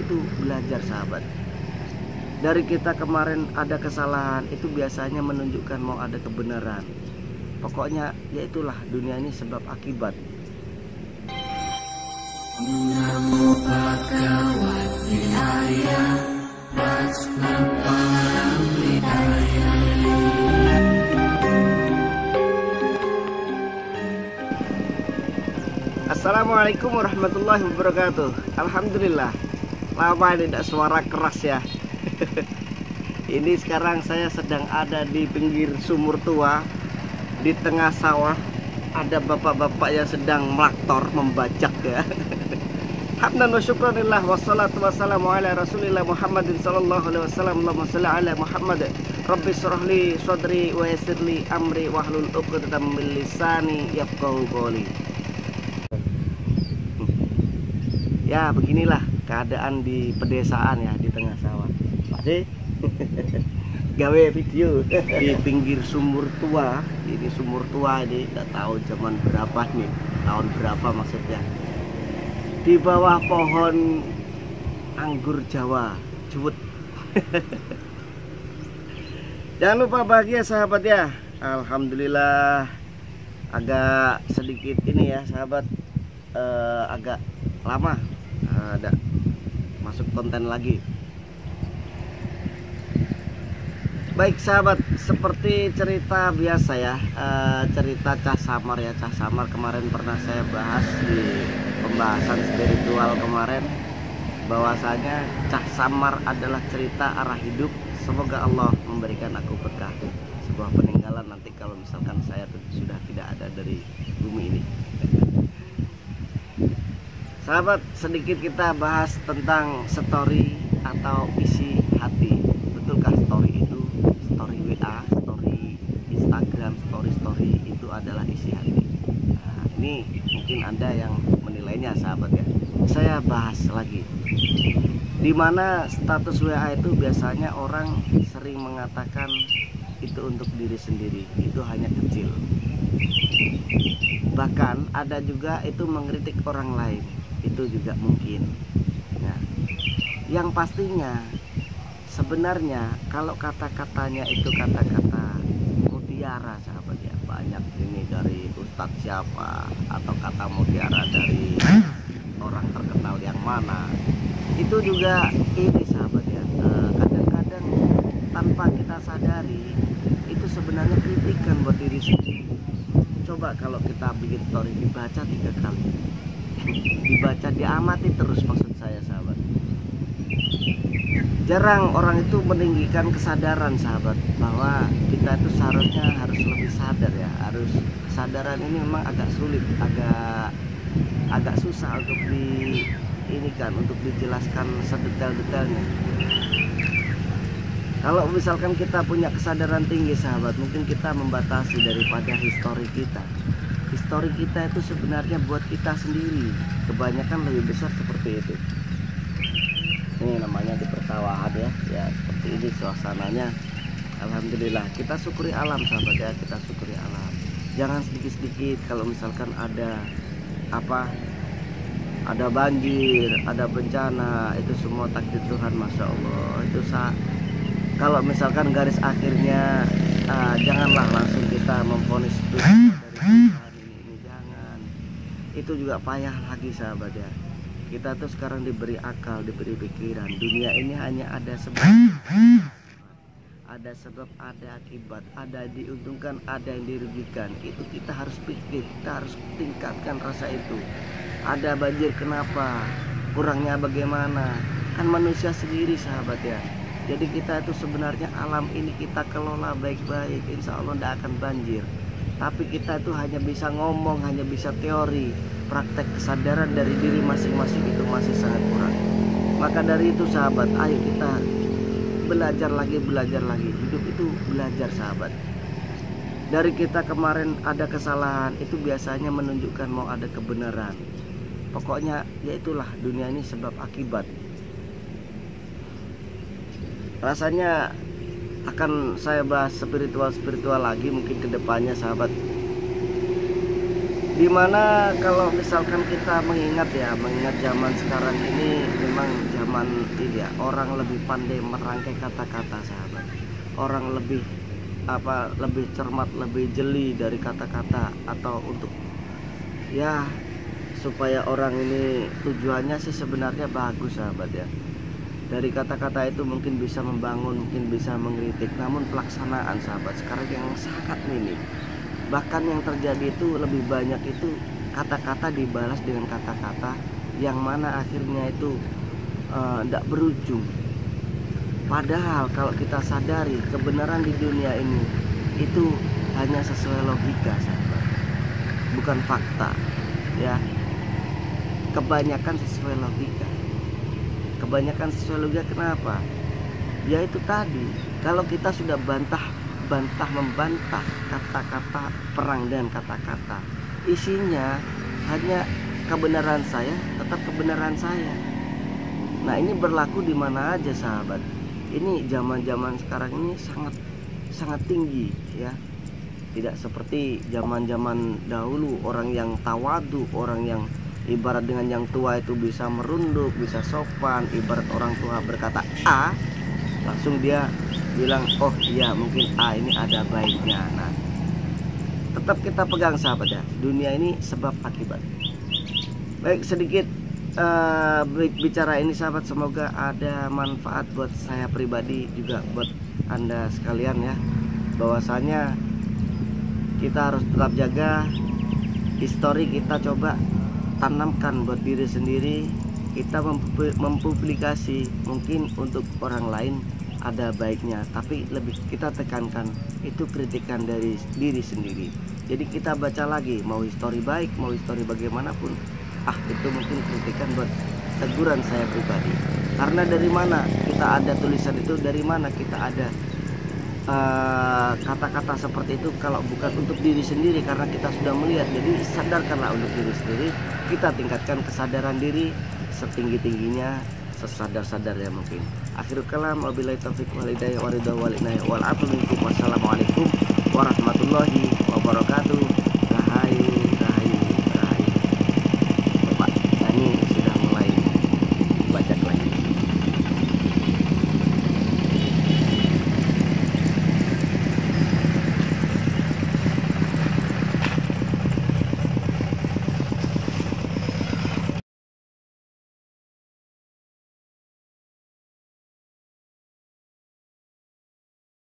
itu belajar sahabat. Dari kita kemarin ada kesalahan, itu biasanya menunjukkan mau ada kebenaran. Pokoknya ya itulah, dunia ini sebab akibat. Namo Bhagavate Arya Prasnapamritaya. Assalamualaikum warahmatullahi wabarakatuh. Alhamdulillah, lama ini tidak suara keras ya. Ini sekarang saya sedang ada di pinggir sumur tua, di tengah sawah. Ada bapak-bapak yang sedang melaktor, membajak ya. Hamdan wa syukranillah, wassalatu wassalamu ala rasulillah Muhammadin sallallahu alaihi wasallam. Allahumma shalli ala Muhammad. Rabbi shrah li sadri wa yassir li amri wahlul 'uqdatam min lisani yafqahu qawli. Ya beginilah keadaan di pedesaan ya, di tengah sawah. Pak De gawe video di pinggir sumur tua. Ini sumur tua, ini nggak tahu zaman berapa nih, tahun berapa maksudnya. Di bawah pohon anggur Jawa Juwet. Jangan lupa bahagia sahabat ya. Alhamdulillah, agak sedikit ini ya sahabat, agak lama ada masuk konten lagi. Baik sahabat, seperti cerita biasa ya, cerita Cah Samar ya. Cah Samar kemarin pernah saya bahas di pembahasan spiritual kemarin, bahwasanya Cah Samar adalah cerita arah hidup. Semoga Allah memberikan aku berkah, sebuah peninggalan nanti kalau misalkan saya sudah tidak ada dari bumi ini. Sahabat, sedikit kita bahas tentang story atau isi hati. Betulkah story itu? Story WA, story Instagram, story itu adalah isi hati. Nah, ini mungkin Anda yang menilainya sahabat ya. Saya bahas lagi. Dimana status WA itu biasanya orang sering mengatakan itu untuk diri sendiri, itu hanya kecil. Bahkan ada juga itu mengkritik orang lain, itu juga mungkin. Nah, yang pastinya sebenarnya kalau kata-katanya itu kata-kata mutiara sahabat ya, banyak ini dari ustadz siapa atau kata mutiara dari orang terkenal yang mana, itu juga ini sahabat ya, kadang-kadang tanpa kita sadari itu sebenarnya kritikan buat diri sendiri. Coba kalau kita bikin story dibaca 3 kali, dibaca, diamati terus, maksud saya sahabat. Jarang orang itu meninggikan kesadaran sahabat, bahwa kita itu seharusnya harus lebih sadar ya. Harus kesadaran ini memang agak sulit, agak susah untuk untuk dijelaskan sedetail-detailnya. Kalau misalkan kita punya kesadaran tinggi sahabat, mungkin kita membatasi daripada histori kita. Histori kita itu sebenarnya buat kita sendiri, kebanyakan lebih besar seperti itu. Ini namanya di persawahan ya, ya seperti ini suasananya. Alhamdulillah, kita syukuri alam sahabat ya, kita syukuri alam. Jangan sedikit-sedikit kalau misalkan ada ada banjir, ada bencana, itu semua takdir Tuhan, masya Allah. Itu kalau misalkan garis akhirnya, janganlah langsung kita memvonis Tuhan dari Tuhan ini jangan. Itu juga payah lagi sahabat ya. Kita tuh sekarang diberi akal, diberi pikiran. Dunia ini hanya ada sebab, ada akibat, ada diuntungkan, ada yang dirugikan. Itu kita harus pikir, kita harus tingkatkan rasa itu. Ada banjir kenapa? Kurangnya bagaimana? Kan manusia sendiri sahabat ya. Jadi kita itu sebenarnya alam ini kita kelola baik-baik, insya Allah tidak akan banjir. Tapi kita itu hanya bisa ngomong, hanya bisa teori. Praktek kesadaran dari diri masing-masing itu masih sangat kurang. Maka dari itu sahabat, ayo kita belajar lagi. Hidup itu belajar sahabat. Dari kita kemarin ada kesalahan, itu biasanya menunjukkan mau ada kebenaran. Pokoknya ya itulah, dunia ini sebab akibat. Rasanya akan saya bahas spiritual lagi mungkin kedepannya sahabat. Dimana kalau misalkan kita mengingat zaman sekarang ini memang zaman ini ya, orang lebih pandai merangkai kata-kata sahabat. Orang lebih lebih cermat, lebih jeli dari kata-kata, atau untuk ya supaya orang ini tujuannya sih sebenarnya bagus sahabat ya. Dari kata-kata itu mungkin bisa membangun, mungkin bisa mengkritik, namun pelaksanaan sahabat sekarang yang sangat minim. Bahkan yang terjadi itu lebih banyak itu kata-kata dibalas dengan kata-kata yang mana akhirnya itu tidak berujung. Padahal kalau kita sadari kebenaran di dunia ini itu hanya sesuai logika sahabat, bukan fakta ya. Kebanyakan sesuai logika. Kebanyakan sesuai logika kenapa? Ya itu tadi, kalau kita sudah membantah kata-kata perang dan kata-kata, isinya hanya kebenaran saya, tetap kebenaran saya. Nah ini berlaku di mana aja sahabat. Ini zaman-zaman sekarang ini sangat tinggi ya. Tidak seperti zaman-zaman dahulu, orang yang tawadu, orang yang ibarat dengan yang tua itu bisa merunduk, bisa sopan. Ibarat orang tua berkata A, langsung dia bilang oh iya mungkin A ini ada baiknya. Nah tetap kita pegang sahabat ya, dunia ini sebab akibat. Baik, sedikit bicara ini sahabat, semoga ada manfaat buat saya pribadi, juga buat Anda sekalian ya. Bahwasanya kita harus tetap jaga histori, kita coba tanamkan buat diri sendiri. Kita mempublikasi mungkin untuk orang lain ada baiknya, tapi lebih kita tekankan itu kritikan dari diri sendiri. Jadi kita baca lagi, mau histori baik, mau histori bagaimanapun, itu mungkin kritikan buat teguran saya pribadi. Karena dari mana kita ada tulisan itu, dari mana kita ada kata-kata seperti itu kalau bukan untuk diri sendiri, karena kita sudah melihat. Jadi sadarkanlah untuk diri sendiri, kita tingkatkan kesadaran diri setinggi-tingginya, sesadar-sadarnya mungkin. Akhirul kalam, wabillahi taufiq wal hidayah, waridha wal inayah wal afu minkum. Wassalamualaikum warahmatullahi wabarakatuh.